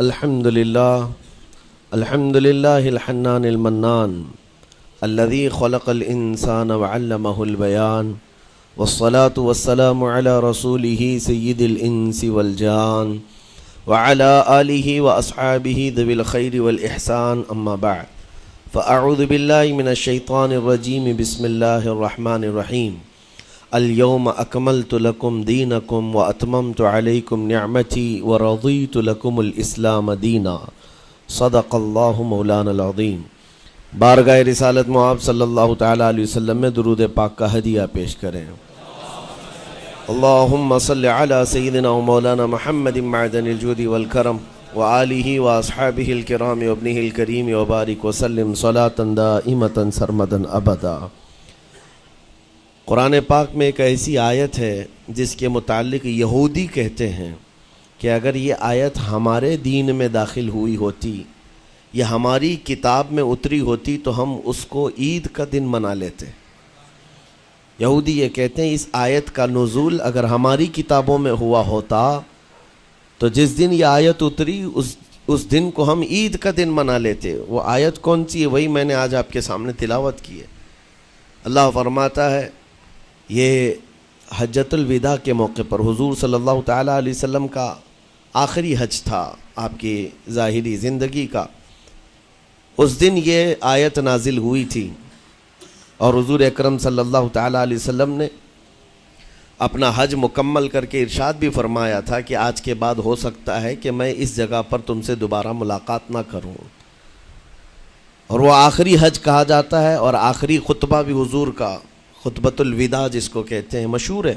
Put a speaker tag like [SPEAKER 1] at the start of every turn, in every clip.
[SPEAKER 1] الحمد لله الحنان المنان الذي خلق الإنسان وعلمه البيان والصلاة والسلام على رسوله سيد الإنس والجان وعلى آله وأصحابه ذوي الخير والإحسان أما بعد فأعوذ بالله من الشيطان الرجيم بسم الله الرحمن الرحيم اليوم أكملت لكم دينكم وأتممت عليكم نعمتي ورضيت لكم الإسلام دينا صدق الله مولانا العظيم۔ بارگاہ رسالت معاب صلی اللہ تعالیٰ علیہ وسلم میں درود پاک کا ہدیہ پیش کریں۔ اللہم صلی علی سیدنا و مولانا محمد معدن الجود والکرم وآلہ واصحابہ الکرام وابنہ الکریم وبارک وسلم صلاة دائمة سرمدا ابدا۔ قرآن پاک میں ایک ایسی آیت ہے جس کے متعلق یہودی کہتے ہیں کہ اگر یہ آیت ہمارے دین میں داخل ہوئی ہوتی یا ہماری کتاب میں اتری ہوتی تو ہم اس کو عید کا دن منا لیتے۔ یہودی یہ کہتے ہیں اس آیت کا نزول اگر ہماری کتابوں میں ہوا ہوتا تو جس دن یہ آیت اتری اس دن کو ہم عید کا دن منا لیتے۔ وہ آیت کون سی ہے وہی میں نے آج آپ کے سامنے تلاوت کی ہے۔ اللہ فرماتا ہے یہ حجۃ الوداع کے موقع پر حضور صلی اللہ تعالیٰ علیہ وسلم کا آخری حج تھا آپ کی ظاہری زندگی کا۔ اس دن یہ آیت نازل ہوئی تھی اور حضور اکرم صلی اللہ تعالیٰ علیہ وسلم نے اپنا حج مکمل کر کے ارشاد بھی فرمایا تھا کہ آج کے بعد ہو سکتا ہے کہ میں اس جگہ پر تم سے دوبارہ ملاقات نہ کروں۔ اور وہ آخری حج کہا جاتا ہے اور آخری خطبہ بھی حضور کا خطبۃ الوداع جس کو کہتے ہیں مشہور ہے۔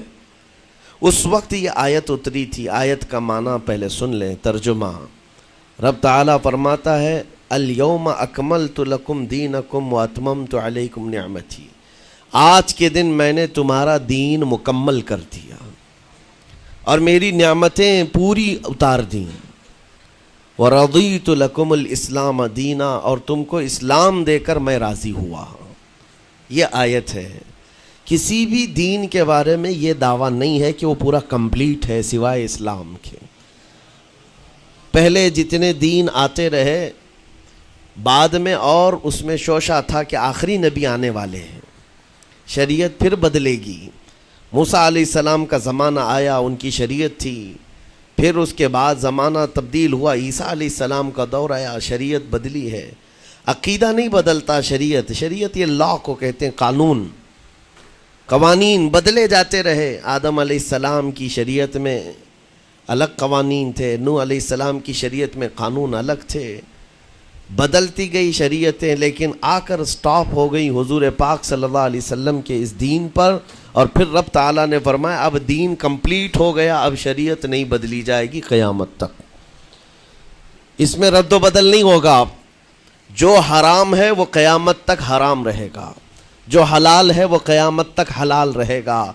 [SPEAKER 1] اس وقت یہ آیت اتری تھی۔ آیت کا معنی پہلے سن لیں، ترجمہ۔ رب تعالیٰ فرماتا ہے الیوم اکملت لکم دینکم واتممت علیکم نعمتی، آج کے دن میں نے تمہارا دین مکمل کر دیا اور میری نعمتیں پوری اتار دیں۔ ورضیت لکم الاسلام دینا، اور تم کو اسلام دے کر میں راضی ہوا۔ یہ آیت ہے۔ کسی بھی دین کے بارے میں یہ دعویٰ نہیں ہے کہ وہ پورا کمپلیٹ ہے سوائے اسلام کے۔ پہلے جتنے دین آتے رہے بعد میں اور اس میں شوشہ تھا کہ آخری نبی آنے والے ہیں، شریعت پھر بدلے گی۔ موسیٰ علیہ السلام کا زمانہ آیا، ان کی شریعت تھی، پھر اس کے بعد زمانہ تبدیل ہوا، عیسیٰ علیہ السلام کا دور آیا، شریعت بدلی ہے۔ عقیدہ نہیں بدلتا، شریعت یہ لا کو کہتے ہیں، قانون، قوانین بدلے جاتے رہے۔ آدم علیہ السلام کی شریعت میں الگ قوانین تھے، نوح علیہ السلام کی شریعت میں قانون الگ تھے، بدلتی گئی شریعتیں، لیکن آ کر سٹاپ ہو گئی حضور پاک صلی اللہ علیہ وسلم کے اس دین پر۔ اور پھر رب تعالیٰ نے فرمایا اب دین کمپلیٹ ہو گیا، اب شریعت نہیں بدلی جائے گی قیامت تک، اس میں رد و بدل نہیں ہوگا۔ جو حرام ہے وہ قیامت تک حرام رہے گا، جو حلال ہے وہ قیامت تک حلال رہے گا۔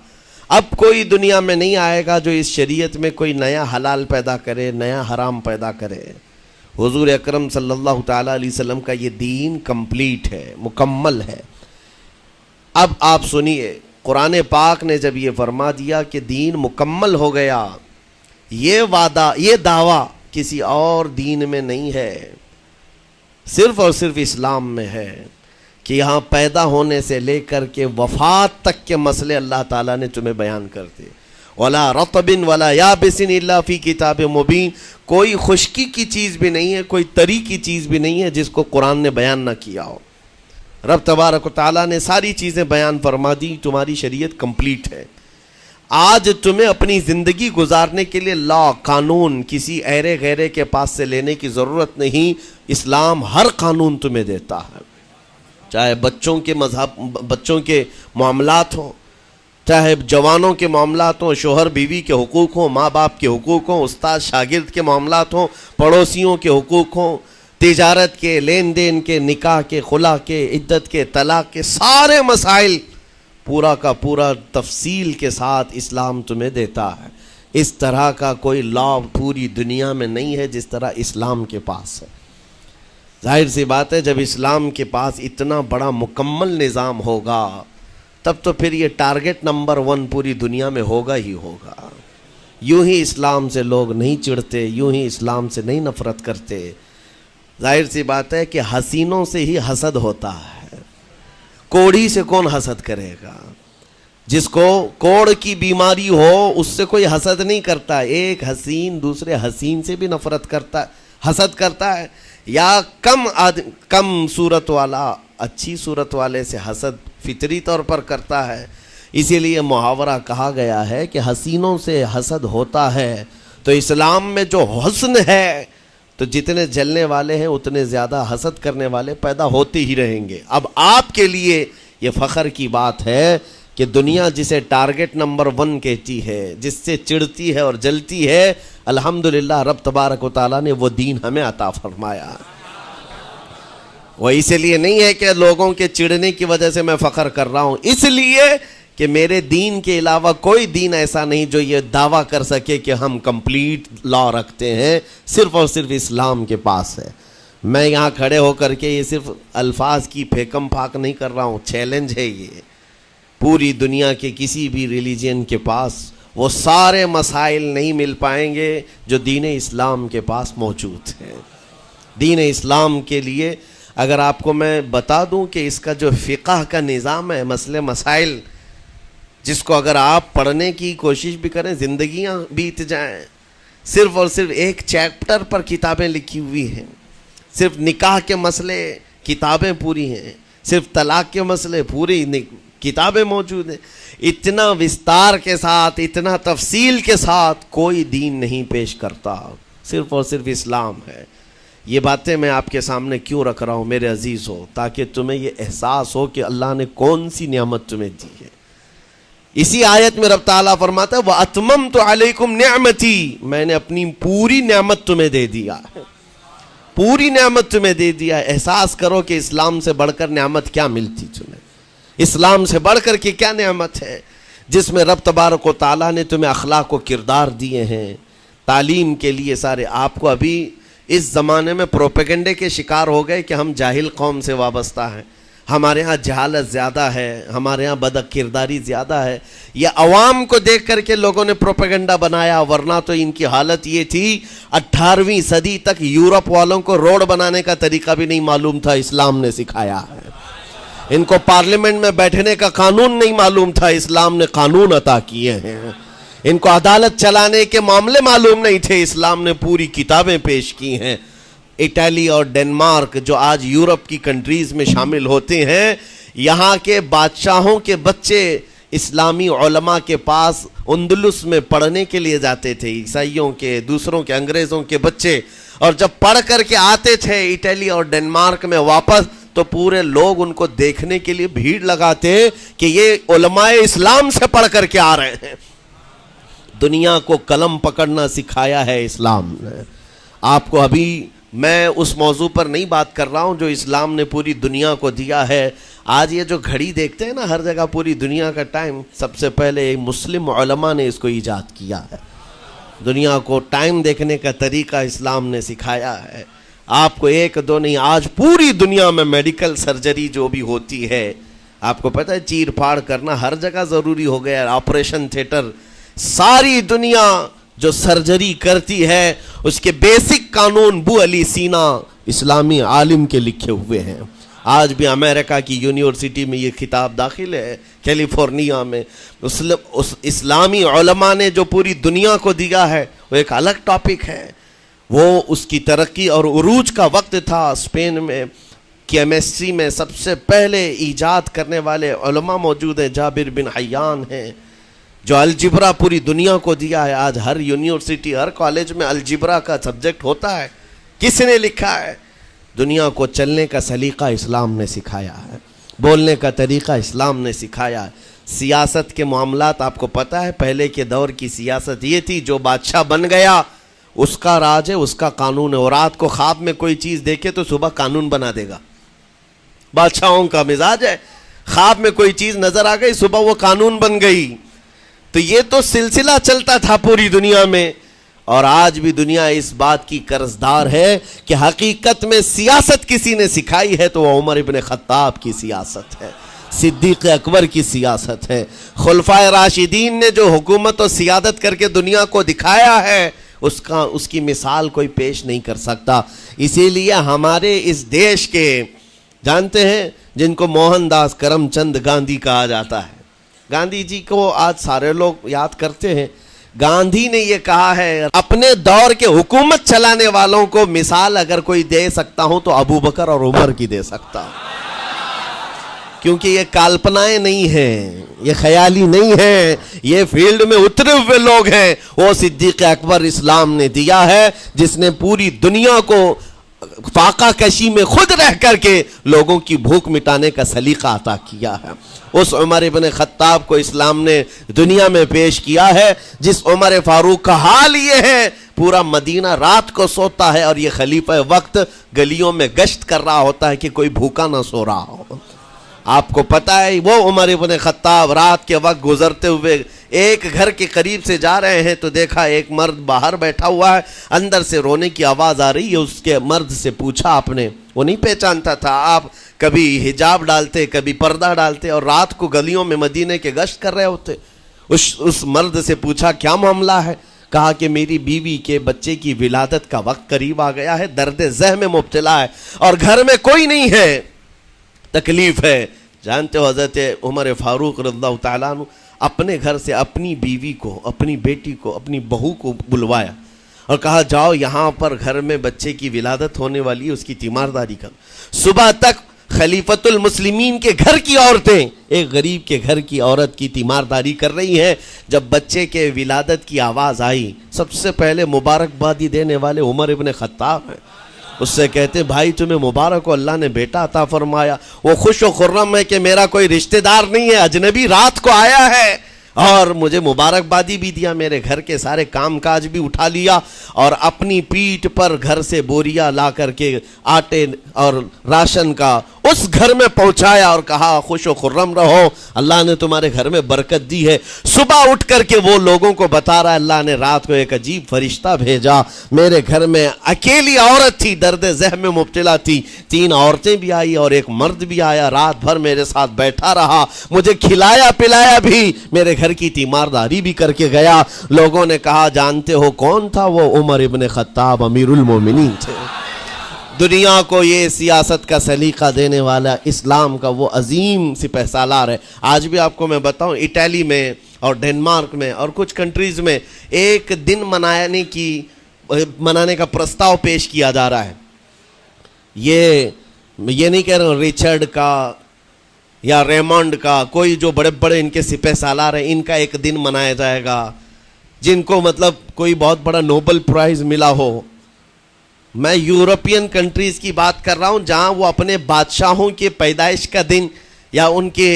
[SPEAKER 1] اب کوئی دنیا میں نہیں آئے گا جو اس شریعت میں کوئی نیا حلال پیدا کرے، نیا حرام پیدا کرے۔ حضور اکرم صلی اللہ تعالیٰ علیہ وسلم کا یہ دین کمپلیٹ ہے، مکمل ہے۔ اب آپ سنیے، قرآن پاک نے جب یہ فرما دیا کہ دین مکمل ہو گیا، یہ وعدہ، یہ دعویٰ کسی اور دین میں نہیں ہے، صرف اور صرف اسلام میں ہے کہ یہاں پیدا ہونے سے لے کر کے وفات تک کے مسئلے اللہ تعالیٰ نے تمہیں بیان کر دیے۔ وَلَا رَطْبٍ وَلَا يَابِسٍ إِلَّا فِي كِتَابٍ مُبِينٍ، کوئی خشکی کی چیز بھی نہیں ہے، کوئی تری کی چیز بھی نہیں ہے جس کو قرآن نے بیان نہ کیا ہو۔ رب تبارک و تعالیٰ نے ساری چیزیں بیان فرما دی، تمہاری شریعت کمپلیٹ ہے۔ آج تمہیں اپنی زندگی گزارنے کے لیے لا، قانون کسی ایرے غیرے کے پاس سے لینے کی ضرورت نہیں۔ اسلام ہر قانون تمہیں دیتا ہے، چاہے بچوں کے معاملات ہوں، چاہے جوانوں کے معاملات ہوں، شوہر بیوی کے حقوق ہوں، ماں باپ کے حقوق ہوں، استاد شاگرد کے معاملات ہوں، پڑوسیوں کے حقوق ہوں، تجارت کے، لین دین کے، نکاح کے، خلا کے، عدت کے، طلاق کے، سارے مسائل پورا کا پورا تفصیل کے ساتھ اسلام تمہیں دیتا ہے۔ اس طرح کا کوئی لا پوری دنیا میں نہیں ہے جس طرح اسلام کے پاس ہے۔ ظاہر سی بات ہے جب اسلام کے پاس اتنا بڑا مکمل نظام ہوگا تب تو پھر یہ ٹارگٹ نمبر 1 پوری دنیا میں ہوگا ہی ہوگا۔ یوں ہی اسلام سے لوگ نہیں چڑھتے، یوں ہی اسلام سے نہیں نفرت کرتے۔ ظاہر سی بات ہے کہ حسینوں سے ہی حسد ہوتا ہے، کوڑھی سے کون حسد کرے گا؟ جس کو کوڑ کی بیماری ہو اس سے کوئی حسد نہیں کرتا، ایک حسین دوسرے حسین سے بھی نفرت کرتا ہے، حسد کرتا ہے، یا کم صورت والا اچھی صورت والے سے حسد فطری طور پر کرتا ہے۔ اسی لیے محاورہ کہا گیا ہے کہ حسینوں سے حسد ہوتا ہے، تو اسلام میں جو حسن ہے تو جتنے جلنے والے ہیں اتنے زیادہ حسد کرنے والے پیدا ہوتے ہی رہیں گے۔ اب آپ کے لیے یہ فخر کی بات ہے کہ دنیا جسے ٹارگٹ نمبر 1 کہتی ہے، جس سے چڑھتی ہے اور جلتی ہے، الحمدللہ رب تبارک و تعالیٰ نے وہ دین ہمیں عطا فرمایا۔ وہ اس لیے نہیں ہے کہ لوگوں کے چڑھنے کی وجہ سے میں فخر کر رہا ہوں، اس لیے کہ میرے دین کے علاوہ کوئی دین ایسا نہیں جو یہ دعویٰ کر سکے کہ ہم کمپلیٹ لا رکھتے ہیں، صرف اور صرف اسلام کے پاس ہے۔ میں یہاں کھڑے ہو کر کے یہ صرف الفاظ کی پھیکم پھاک نہیں کر رہا ہوں، چیلنج ہے یہ۔ پوری دنیا کے کسی بھی ریلیجن کے پاس وہ سارے مسائل نہیں مل پائیں گے جو دین اسلام کے پاس موجود ہیں۔ دین اسلام کے لیے اگر آپ کو میں بتا دوں کہ اس کا جو فقہ کا نظام ہے، مسئلے مسائل، جس کو اگر آپ پڑھنے کی کوشش بھی کریں زندگیاں بیت جائیں، صرف اور صرف ایک چیپٹر پر کتابیں لکھی ہوئی ہیں، صرف نکاح کے مسئلے کتابیں پوری ہیں، صرف طلاق کے مسئلے پوری کتابیں موجود ہیں۔ اتنا وستار کے ساتھ، اتنا تفصیل کے ساتھ کوئی دین نہیں پیش کرتا، صرف اور صرف اسلام ہے۔ یہ باتیں میں آپ کے سامنے کیوں رکھ رہا ہوں میرے عزیز ہو؟ تاکہ تمہیں یہ احساس ہو کہ اللہ نے کون سی نعمت تمہیں دی ہے۔ اسی آیت میں رب تعالیٰ فرماتا ہے وَأَتْمَمْتُ عَلَيْكُمْ نِعْمَتِي، میں نے اپنی پوری نعمت تمہیں دے دیا ہے، پوری نعمت تمہیں دے دیا ہے۔ احساس کرو کہ اسلام سے بڑھ کر نعمت کیا ملتی تمہیں، اسلام سے بڑھ کر کے کیا نعمت ہے، جس میں رب تبارک و تعالیٰ نے تمہیں اخلاق و کردار دیے ہیں، تعلیم کے لیے سارے۔ آپ کو ابھی اس زمانے میں پروپیگنڈے کے شکار ہو گئے کہ ہم جاہل قوم سے وابستہ ہیں، ہمارے ہاں جہالت زیادہ ہے، ہمارے ہاں بد کرداری زیادہ ہے۔ یہ عوام کو دیکھ کر کے لوگوں نے پروپیگنڈا بنایا، ورنہ تو ان کی حالت یہ تھی 18ویں صدی تک یورپ والوں کو روڈ بنانے کا طریقہ بھی نہیں معلوم تھا، اسلام نے سکھایا ہے۔ ان کو پارلیمنٹ میں بیٹھنے کا قانون نہیں معلوم تھا، اسلام نے قانون عطا کیے ہیں۔ ان کو عدالت چلانے کے معاملے معلوم نہیں تھے، اسلام نے پوری کتابیں پیش کی ہیں۔ اٹلی اور ڈنمارک جو آج یورپ کی کنٹریز میں شامل ہوتے ہیں، یہاں کے بادشاہوں کے بچے اسلامی علماء کے پاس اندلس میں پڑھنے کے لیے جاتے تھے، عیسائیوں کے، دوسروں کے، انگریزوں کے بچے، اور جب پڑھ کر کے آتے تھے اٹلی اور ڈنمارک میں واپس تو پورے لوگ ان کو دیکھنے کے لیے بھیڑ لگاتے کہ یہ علماء اسلام سے پڑھ کر کے آ رہے ہیں۔ دنیا کو قلم پکڑنا سکھایا ہے اسلام نے۔ آپ کو ابھی میں اس موضوع پر نہیں بات کر رہا ہوں جو اسلام نے پوری دنیا کو دیا ہے۔ آج یہ جو گھڑی دیکھتے ہیں نا ہر جگہ پوری دنیا کا ٹائم، سب سے پہلے مسلم علماء نے اس کو ایجاد کیا ہے۔ دنیا کو ٹائم دیکھنے کا طریقہ اسلام نے سکھایا ہے۔ آپ کو ایک دو نہیں، آج پوری دنیا میں میڈیکل سرجری جو بھی ہوتی ہے، آپ کو پتہ ہے چیر پھاڑ کرنا ہر جگہ ضروری ہو گیا ہے، آپریشن تھیٹر، ساری دنیا جو سرجری کرتی ہے اس کے بیسک قانون بو علی سینا اسلامی عالم کے لکھے ہوئے ہیں۔ آج بھی امریکہ کی یونیورسٹی میں یہ کتاب داخل ہے، کیلیفورنیا میں۔ اس اسلامی علماء نے جو پوری دنیا کو دیا ہے وہ ایک الگ ٹاپک ہے۔ وہ اس کی ترقی اور عروج کا وقت تھا۔ اسپین میں کیمسٹری میں سب سے پہلے ایجاد کرنے والے علماء موجود ہیں، جابر بن حیان ہیں، جو الجبرا پوری دنیا کو دیا ہے۔ آج ہر یونیورسٹی، ہر کالج میں الجبرا کا سبجیکٹ ہوتا ہے۔ کس نے لکھا ہے؟ دنیا کو چلنے کا سلیقہ اسلام نے سکھایا ہے، بولنے کا طریقہ اسلام نے سکھایا ہے۔ سیاست کے معاملات آپ کو پتہ ہے، پہلے کے دور کی سیاست یہ تھی جو بادشاہ بن گیا اس کا راج ہے، اس کا قانون ہے، اور رات کو خواب میں کوئی چیز دیکھے تو صبح قانون بنا دے گا۔ بادشاہوں کا مزاج ہے، خواب میں کوئی چیز نظر آ گئی صبح وہ قانون بن گئی۔ تو یہ تو سلسلہ چلتا تھا پوری دنیا میں، اور آج بھی دنیا اس بات کی قرضدار ہے کہ حقیقت میں سیاست کسی نے سکھائی ہے تو وہ عمر ابن خطاب کی سیاست ہے۔ صدیق اکبر کی سیاست ہے۔ خلفائے راشدین نے جو حکومت و سیادت کر کے دنیا کو دکھایا ہے اس کی مثال کوئی پیش نہیں کر سکتا۔ اسی لیے ہمارے اس دیش کے جانتے ہیں جن کو موہن داس کرم چند گاندھی کہا جاتا ہے، گاندھی جی کو آج سارے لوگ یاد کرتے ہیں۔ گاندھی نے یہ کہا ہے اپنے دور کے حکومت چلانے والوں کو مثال اگر کوئی دے سکتا ہوں تو ابو بکر اور عمر کی دے سکتا ہوں، کیونکہ یہ کالپنائیں نہیں ہیں، یہ خیالی نہیں ہیں، یہ فیلڈ میں اترے ہوئے لوگ ہیں۔ وہ صدیق اکبر اسلام نے دیا ہے جس نے پوری دنیا کو فاقہ کشی میں خود رہ کر کے لوگوں کی بھوک مٹانے کا سلیقہ عطا کیا ہے۔ اس عمر ابن خطاب کو اسلام نے دنیا میں پیش کیا ہے جس عمر فاروق کا حال یہ ہے پورا مدینہ رات کو سوتا ہے اور یہ خلیفہ وقت گلیوں میں گشت کر رہا ہوتا ہے کہ کوئی بھوکا نہ سو رہا ہو۔ آپ کو پتہ ہے وہ عمر ابن خطاب رات کے وقت گزرتے ہوئے ایک گھر کے قریب سے جا رہے ہیں تو دیکھا ایک مرد باہر بیٹھا ہوا ہے، اندر سے رونے کی آواز آ رہی ہے۔ اس کے مرد سے پوچھا آپ نے، وہ نہیں پہچانتا تھا، آپ کبھی حجاب ڈالتے کبھی پردہ ڈالتے اور رات کو گلیوں میں مدینے کے گشت کر رہے ہوتے۔ اس مرد سے پوچھا کیا معاملہ ہے؟ کہا کہ میری بیوی کے بچے کی ولادت کا وقت قریب آ گیا ہے، درد ذہ میں مبتلا ہے اور گھر میں کوئی نہیں ہے، تکلیف ہے۔ جانتے ہو حضرت عمر فاروق رضی اللہ تعالیٰ عنہ اپنے گھر سے اپنی بیوی کو، اپنی بیٹی کو، اپنی بہو کو بلوایا اور کہا جاؤ یہاں پر گھر میں بچے کی ولادت ہونے والی ہے، اس کی تیمارداری کر۔ صبح تک خلیفۃ المسلمین کے گھر کی عورتیں ایک غریب کے گھر کی عورت کی تیمارداری کر رہی ہیں۔ جب بچے کے ولادت کی آواز آئی سب سے پہلے مبارکبادی دینے والے عمر ابن خطاب ہیں۔ اس سے کہتے بھائی تمہیں مبارک ہو، اللہ نے بیٹا عطا فرمایا۔ وہ خوش و خرم ہے کہ میرا کوئی رشتہ دار نہیں ہے، اجنبی رات کو آیا ہے اور مجھے مبارکبادی بھی دیا، میرے گھر کے سارے کام کاج بھی اٹھا لیا اور اپنی پیٹھ پر گھر سے بوریا لا کر کے آٹے اور راشن کا اس گھر میں پہنچایا اور کہا خوش و خرم رہو، اللہ نے تمہارے گھر میں برکت دی ہے۔ صبح اٹھ کر کے وہ لوگوں کو بتا رہا ہے اللہ نے رات کو ایک عجیب فرشتہ بھیجا، میرے گھر میں اکیلی عورت تھی، درد ذہ میں مبتلا تھی، 3 عورتیں بھی آئی اور ایک مرد بھی آیا، رات بھر میرے ساتھ بیٹھا رہا، مجھے کھلایا پلایا بھی، میرے گھر کی تیمارداری بھی کر کے گیا۔ لوگوں نے کہا جانتے ہو کون تھا؟ وہ عمر ابن خطاب امیر المومنین تھے۔ دنیا کو یہ سیاست کا سلیقہ دینے والا اسلام کا وہ عظیم سپہ سالار ہے۔ آج بھی آپ کو میں بتاؤں اٹلی میں اور ڈنمارک میں اور کچھ کنٹریز میں ایک دن منانے کا پرستاؤ پیش کیا جا رہا ہے۔ یہ نہیں کہہ رہا ہوں ریچرڈ کا یا ریمونڈ کا، کوئی جو بڑے بڑے ان کے سپہ سالار ہیں ان کا ایک دن منایا جائے گا جن کو مطلب کوئی بہت بڑا نوبل پرائز ملا ہو۔ میں یورپین کنٹریز کی بات کر رہا ہوں جہاں وہ اپنے بادشاہوں کے پیدائش کا دن یا ان کے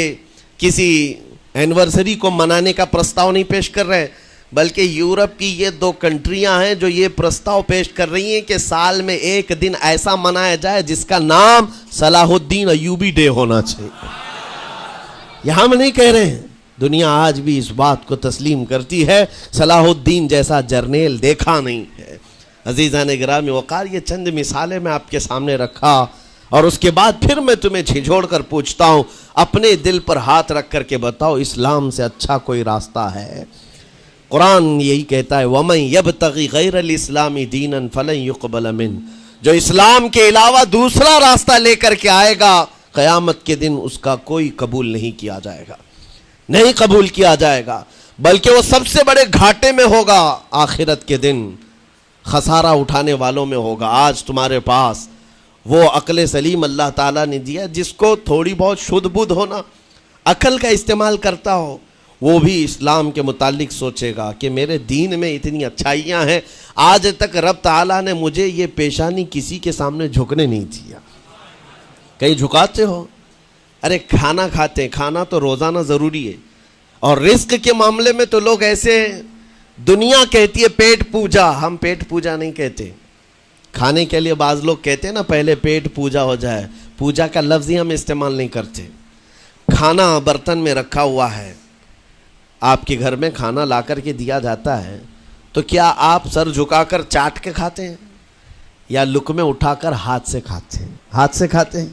[SPEAKER 1] کسی اینیورسری کو منانے کا پرستاؤ نہیں پیش کر رہے، بلکہ یورپ کی یہ 2 کنٹریاں ہیں جو یہ پرستاؤ پیش کر رہی ہیں کہ سال میں ایک دن ایسا منایا جائے جس کا نام صلاح الدین ایوبی ڈے ہونا چاہیے۔ یہ ہم نہیں کہہ رہے ہیں، دنیا آج بھی اس بات کو تسلیم کرتی ہے، صلاح الدین جیسا جرنیل دیکھا نہیں ہے۔ عزیزان گرامی وقار، یہ چند مثالیں میں آپ کے سامنے رکھا اور اس کے بعد پھر میں تمہیں جھنجھوڑ کر پوچھتا ہوں، اپنے دل پر ہاتھ رکھ کر کے بتاؤ اسلام سے اچھا کوئی راستہ ہے؟ قرآن یہی کہتا ہے وَمَن يَبْتَغِ غَيْرَ الْإِسْلَامِ دِينًا فَلَن يُقْبَلَ مِنْهُ، جو اسلام کے علاوہ دوسرا راستہ لے کر کے آئے گا قیامت کے دن اس کا کوئی قبول نہیں کیا جائے گا، نہیں قبول کیا جائے گا، بلکہ وہ سب سے بڑے گھاٹے میں ہوگا، آخرت کے دن خسارہ اٹھانے والوں میں ہوگا۔ آج تمہارے پاس وہ عقل سلیم اللہ تعالیٰ نے دیا جس کو تھوڑی بہت شدھ بدھ ہونا، عقل کا استعمال کرتا ہو، وہ بھی اسلام کے متعلق سوچے گا کہ میرے دین میں اتنی اچھائیاں ہیں، آج تک رب تعالیٰ نے مجھے یہ پیشانی کسی کے سامنے جھکنے نہیں دیا۔ کہیں جھکاتے ہو؟ ارے کھانا کھاتے ہیں، کھانا تو روزانہ ضروری ہے، اور رزق کے معاملے میں تو لوگ ایسے ہیں، دنیا کہتی ہے پیٹ پوجا، ہم پیٹ پوجا نہیں کہتے۔ کھانے کے لیے بعض لوگ کہتے ہیں نا پہلے پیٹ پوجا ہو جائے، پوجا کا لفظ ہی ہم استعمال نہیں کرتے۔ کھانا برتن میں رکھا ہوا ہے، آپ کے گھر میں کھانا لا کر کے دیا جاتا ہے تو کیا آپ سر جھکا کر چاٹ کے کھاتے ہیں یا لقمے اٹھا کر ہاتھ سے کھاتے ہیں؟ ہاتھ سے کھاتے ہیں۔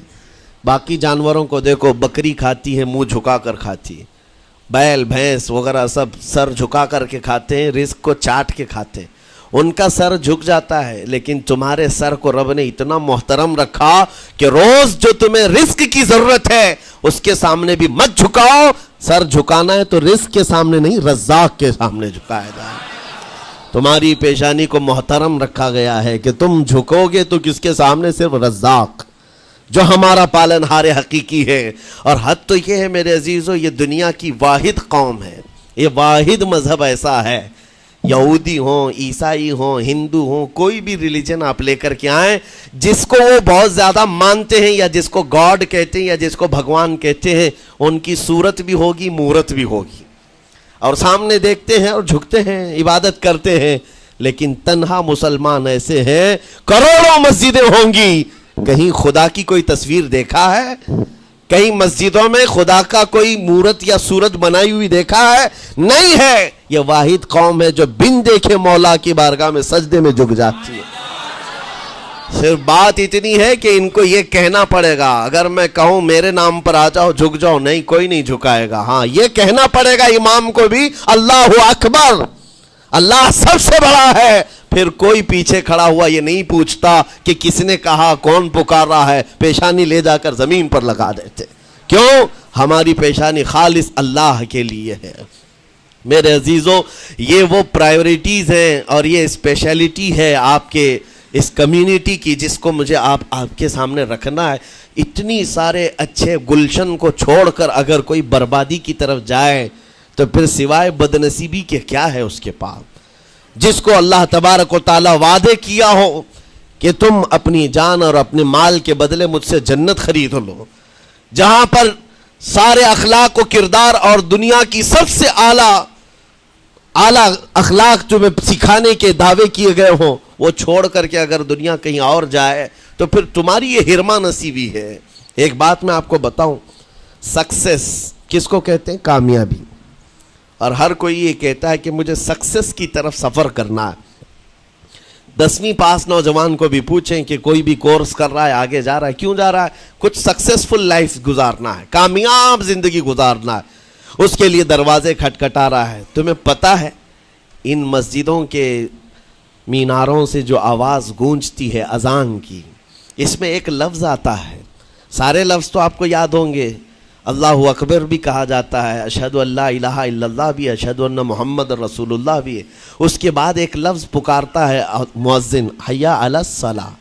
[SPEAKER 1] باقی جانوروں کو دیکھو، بکری کھاتی ہے منہ جھکا کر کھاتی ہے، بیل بھینس وغیرہ سب سر جھکا کر کے کھاتے ہیں، رزق کو چاٹ کے کھاتے ہیں، ان کا سر جھک جاتا ہے، لیکن تمہارے سر کو رب نے اتنا محترم رکھا کہ روز جو تمہیں رزق کی ضرورت ہے اس کے سامنے بھی مت جھکاؤ. سر جھکانا ہے تو رزق کے سامنے نہیں، رزاق کے سامنے جھکایا جائے. تمہاری پیشانی کو محترم رکھا گیا ہے کہ تم جھکو گے تو کس کے سامنے؟ صرف رزاق جو ہمارا پالنہار حقیقی ہے. اور حد تو یہ ہے میرے عزیزو، یہ دنیا کی واحد قوم ہے، یہ واحد مذہب ایسا ہے، یہودی ہوں، عیسائی ہوں، ہندو ہوں، کوئی بھی ریلیجن آپ لے کر کے آئیں، جس کو وہ بہت زیادہ مانتے ہیں یا جس کو گاڈ کہتے ہیں یا جس کو بھگوان کہتے ہیں، ان کی صورت بھی ہوگی، مورت بھی ہوگی، اور سامنے دیکھتے ہیں اور جھکتے ہیں، عبادت کرتے ہیں. لیکن تنہا مسلمان ایسے ہیں، کروڑوں مسجدیں ہوں گی، کہیں خدا کی کوئی تصویر دیکھا ہے؟ کہیں مسجدوں میں خدا کا کوئی مورت یا صورت بنائی ہوئی دیکھا ہے؟ نہیں ہے. یہ واحد قوم ہے جو بن دیکھے مولا کی بارگاہ میں سجدے میں جھک جاتی ہے. صرف بات اتنی ہے کہ ان کو یہ کہنا پڑے گا، اگر میں کہوں میرے نام پر آ جاؤ جھک جاؤ، نہیں، کوئی نہیں جھکائے گا. ہاں، یہ کہنا پڑے گا امام کو بھی، اللہ اکبر، اللہ سب سے بڑا ہے. پھر کوئی پیچھے کھڑا ہوا یہ نہیں پوچھتا کہ کس نے کہا، کون پکار رہا ہے، پیشانی لے جا کر زمین پر لگا دیتے. کیوں؟ ہماری پیشانی خالص اللہ کے لیے ہے. میرے عزیزو، یہ وہ پرائیورٹیز ہیں اور یہ اسپیشلٹی ہے آپ کے اس کمیونٹی کی، جس کو مجھے آپ کے سامنے رکھنا ہے. اتنی سارے اچھے گلشن کو چھوڑ کر اگر کوئی بربادی کی طرف جائے تو پھر سوائے بدنصیبی کے کیا ہے اس کے پاس؟ جس کو اللہ تبارک و تعالیٰ وعدے کیا ہو کہ تم اپنی جان اور اپنے مال کے بدلے مجھ سے جنت خرید لو، جہاں پر سارے اخلاق و کردار اور دنیا کی سب سے اعلیٰ اخلاق تمہیں سکھانے کے دعوے کیے گئے ہوں، وہ چھوڑ کر کے اگر دنیا کہیں اور جائے تو پھر تمہاری یہ ہرما نصیبی ہے. ایک بات میں آپ کو بتاؤں، سکسیس کس کو کہتے ہیں؟ کامیابی. اور ہر کوئی یہ کہتا ہے کہ مجھے سکسیس کی طرف سفر کرنا ہے. 10ویں پاس نوجوان کو بھی پوچھیں کہ کوئی بھی کورس کر رہا ہے، آگے جا رہا ہے، کیوں جا رہا ہے؟ کچھ سکسیسفل لائف گزارنا ہے، کامیاب زندگی گزارنا ہے، اس کے لیے دروازے کھٹکھٹا رہا ہے. تمہیں پتہ ہے ان مسجدوں کے میناروں سے جو آواز گونجتی ہے اذان کی، اس میں ایک لفظ آتا ہے، سارے لفظ تو آپ کو یاد ہوں گے، اللہ اکبر بھی کہا جاتا ہے، اشہد ان لا الہ الا اللہ بھی، اشہد ان محمد رسول اللہ بھی ہے. اس کے بعد ایک لفظ پکارتا ہے مؤذن، حی علی الصلاۃ.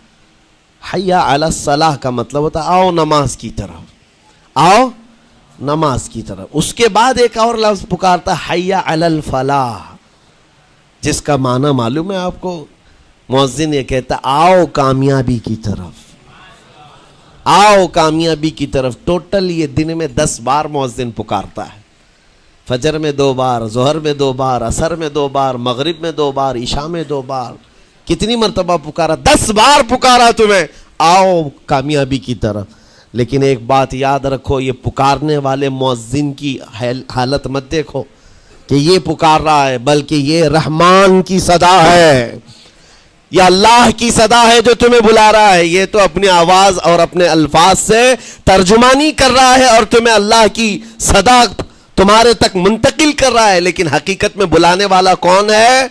[SPEAKER 1] حی علی الصلاۃ کا مطلب ہوتا ہے آؤ نماز کی طرف، آؤ نماز کی طرف. اس کے بعد ایک اور لفظ پکارتا ہے حی علی الفلاح، جس کا معنی معلوم ہے آپ کو؟ مؤذن یہ کہتا ہے آؤ کامیابی کی طرف، آؤ کامیابی کی طرف. ٹوٹل یہ دن میں 10 بار مؤذن پکارتا ہے. فجر میں 2 بار، ظہر میں 2 بار، عصر میں 2 بار، مغرب میں 2 بار، عشاء میں 2 بار. کتنی مرتبہ پکارا؟ 10 بار پکارا تمہیں، آؤ کامیابی کی طرف. لیکن ایک بات یاد رکھو، یہ پکارنے والے مؤذن کی حالت مت دیکھو کہ یہ پکار رہا ہے، بلکہ یہ رحمان کی صدا ہے، یہ اللہ کی صدا ہے جو تمہیں بلا رہا ہے. یہ تو اپنی آواز اور اپنے الفاظ سے ترجمانی کر رہا ہے اور تمہیں اللہ کی صدا تمہارے تک منتقل کر رہا ہے. لیکن حقیقت میں بلانے والا کون ہے؟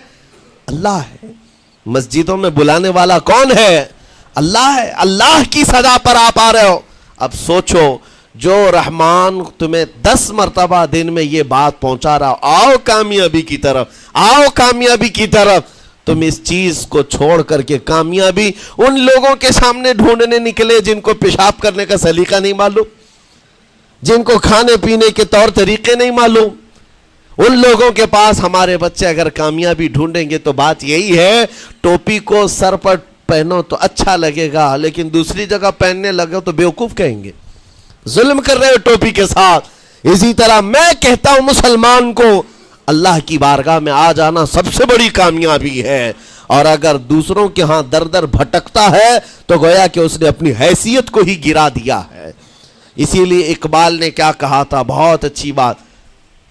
[SPEAKER 1] اللہ ہے. مسجدوں میں بلانے والا کون ہے؟ اللہ ہے. اللہ کی صدا پر آپ آ رہے ہو. اب سوچو، جو رحمان تمہیں 10 مرتبہ دن میں یہ بات پہنچا رہا، آؤ کامیابی کی طرف، آؤ کامیابی کی طرف، تم اس چیز کو چھوڑ کر کے کامیابی ان لوگوں کے سامنے ڈھونڈنے نکلے جن کو پیشاب کرنے کا سلیقہ نہیں معلوم، جن کو کھانے پینے کے طور طریقے نہیں معلوم. ان لوگوں کے پاس ہمارے بچے اگر کامیابی ڈھونڈیں گے تو بات یہی ہے، ٹوپی کو سر پر پہنو تو اچھا لگے گا، لیکن دوسری جگہ پہننے لگے تو بیوقوف کہیں گے، ظلم کر رہے ہو ٹوپی کے ساتھ. اسی طرح میں کہتا ہوں مسلمان کو اللہ کی بارگاہ میں آ جانا سب سے بڑی کامیابی ہے. اور اگر دوسروں کے ہاں در در بھٹکتا ہے تو گویا کہ اس نے اپنی حیثیت کو ہی گرا دیا ہے. اسی لیے اقبال نے کیا کہا تھا، بہت اچھی بات،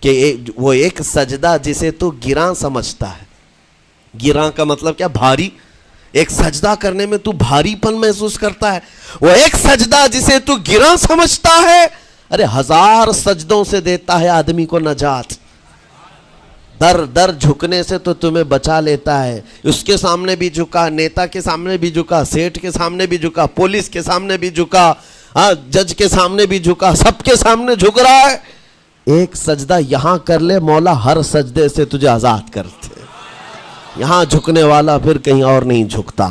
[SPEAKER 1] کہ وہ ایک سجدہ جسے تو گراں سمجھتا ہے. گراں کا مطلب کیا؟ بھاری. ایک سجدہ کرنے میں تو بھاری پن محسوس کرتا ہے، وہ ایک سجدہ جسے تو گراں سمجھتا ہے، ارے 1000 سجدوں سے دیتا ہے آدمی کو نجات۔ در در جھکنے سے تو تمہیں بچا لیتا ہے۔ اس کے سامنے بھی جھکا، نیتا کے سامنے بھی جھکا، سیٹھ کے سامنے بھی جھکا، پولیس کے سامنے بھی جھکا، جج کے سامنے بھی جھکا، سب کے سامنے جھک رہا ہے۔ ایک سجدہ یہاں کر لے، مولا ہر سجدے سے تجھے آزاد کرتے۔ یہاں جھکنے والا پھر کہیں اور نہیں جھکتا۔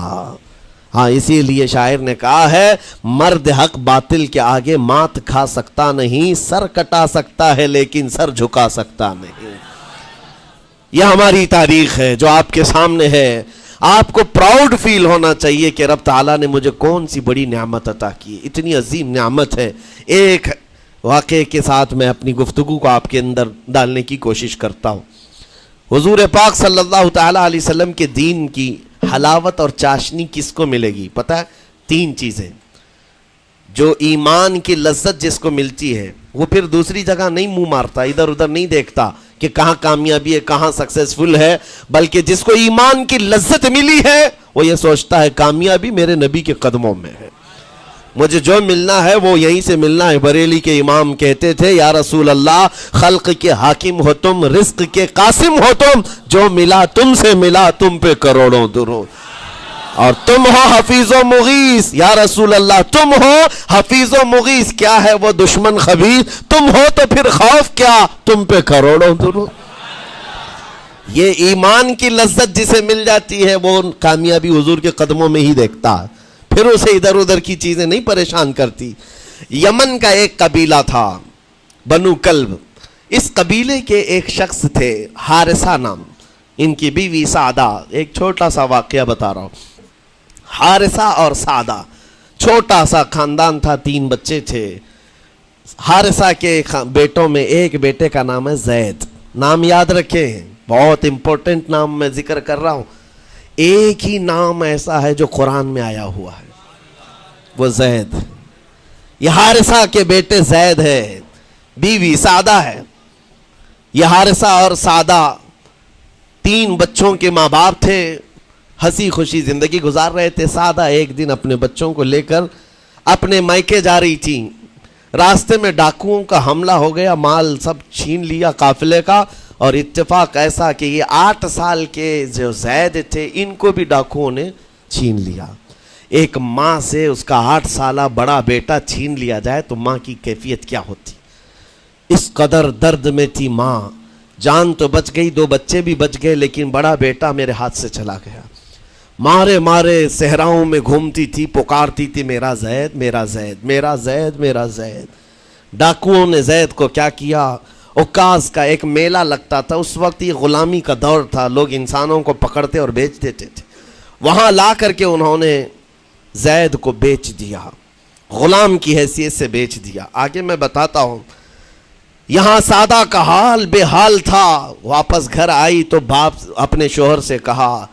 [SPEAKER 1] ہاں اسی لیے شاعر نے کہا ہے، مرد حق باطل کے آگے مات کھا سکتا نہیں، سر کٹا سکتا ہے لیکن سر جھکا سکتا نہیں۔ یہ ہماری تاریخ ہے جو آپ کے سامنے ہے۔ آپ کو پراؤڈ فیل ہونا چاہیے کہ رب تعالیٰ نے مجھے کون سی بڑی نعمت عطا کی، اتنی عظیم نعمت ہے۔ ایک واقعے کے ساتھ میں اپنی گفتگو کو آپ کے اندر ڈالنے کی کوشش کرتا ہوں۔ حضور پاک صلی اللہ تعالیٰ علیہ وسلم کے دین کی حلاوت اور چاشنی کس کو ملے گی پتہ ہے؟ 3 چیزیں۔ جو ایمان کی لذت جس کو ملتی ہے وہ پھر دوسری جگہ نہیں منہ مارتا، ادھر ادھر نہیں دیکھتا کہ کہاں کامیابی ہے، کہاں سکسیسفل ہے، بلکہ جس کو ایمان کی لذت ملی ہے وہ یہ سوچتا ہے کامیابی میرے نبی کے قدموں میں ہے، مجھے جو ملنا ہے وہ یہیں سے ملنا ہے۔ بریلی کے امام کہتے تھے، یا رسول اللہ خلق کے حاکم ہو تم، رزق کے قاسم ہو تم، جو ملا تم سے ملا تم پہ کروڑوں درود، اور تم ہو حفیظ و مغیث، یا رسول اللہ تم ہو حفیظ و مغیث، کیا ہے وہ دشمن خبیث، تم ہو تو پھر خوف کیا، تم پہ کروڑوں درود۔ یہ ایمان کی لذت جسے مل جاتی ہے وہ کامیابی حضور کے قدموں میں ہی دیکھتا ہے، پھر اسے ادھر ادھر کی چیزیں نہیں پریشان کرتی۔ یمن کا ایک قبیلہ تھا بنو کلب، اس قبیلے کے ایک شخص تھے حارثہ نام، ان کی بیوی سعدہ۔ ایک چھوٹا سا واقعہ بتا رہا ہوں۔ حارثہ اور سعدہ چھوٹا سا خاندان تھا، 3 بچے تھے۔ حارثہ کے بیٹوں میں ایک بیٹے کا نام ہے زید، نام یاد رکھیں، بہت امپورٹنٹ نام میں ذکر کر رہا ہوں۔ ایک ہی نام ایسا ہے جو قرآن میں آیا ہوا ہے، وہ زید۔ یہ حارثہ کے بیٹے زید ہے، بیوی سعدہ ہے۔ یہ حارثہ اور سعدہ 3 بچوں کے ماں باپ تھے، ہنسی خوشی زندگی گزار رہے تھے۔ سعدہ ایک دن اپنے بچوں کو لے کر اپنے میکے جا رہی تھی، راستے میں ڈاکوؤں کا حملہ ہو گیا، مال سب چھین لیا قافلے کا، اور اتفاق ایسا کہ یہ 8 سال کے جو زید تھے ان کو بھی ڈاکوؤں نے چھین لیا۔ ایک ماں سے اس کا 8 سالہ بڑا بیٹا چھین لیا جائے تو ماں کی کیفیت کیا ہوتی؟ اس قدر درد میں تھی ماں، جان تو بچ گئی، 2 بچے بھی بچ گئے، لیکن بڑا بیٹا میرے ہاتھ سے چلا گیا۔ مارے مارے صحراؤں میں گھومتی تھی، پکارتی تھی میرا زید میرا زید میرا زید میرا زید۔ ڈاکوؤں نے زید کو کیا کیا؟ عکاظ کا ایک میلہ لگتا تھا، اس وقت یہ غلامی کا دور تھا، لوگ انسانوں کو پکڑتے اور بیچ دیتے تھے، وہاں لا کر کے انہوں نے زید کو بیچ دیا، غلام کی حیثیت سے بیچ دیا۔ آگے میں بتاتا ہوں۔ یہاں سعدہ کا حال بے حال تھا، واپس گھر آئی تو باپ اپنے شوہر سے کہا،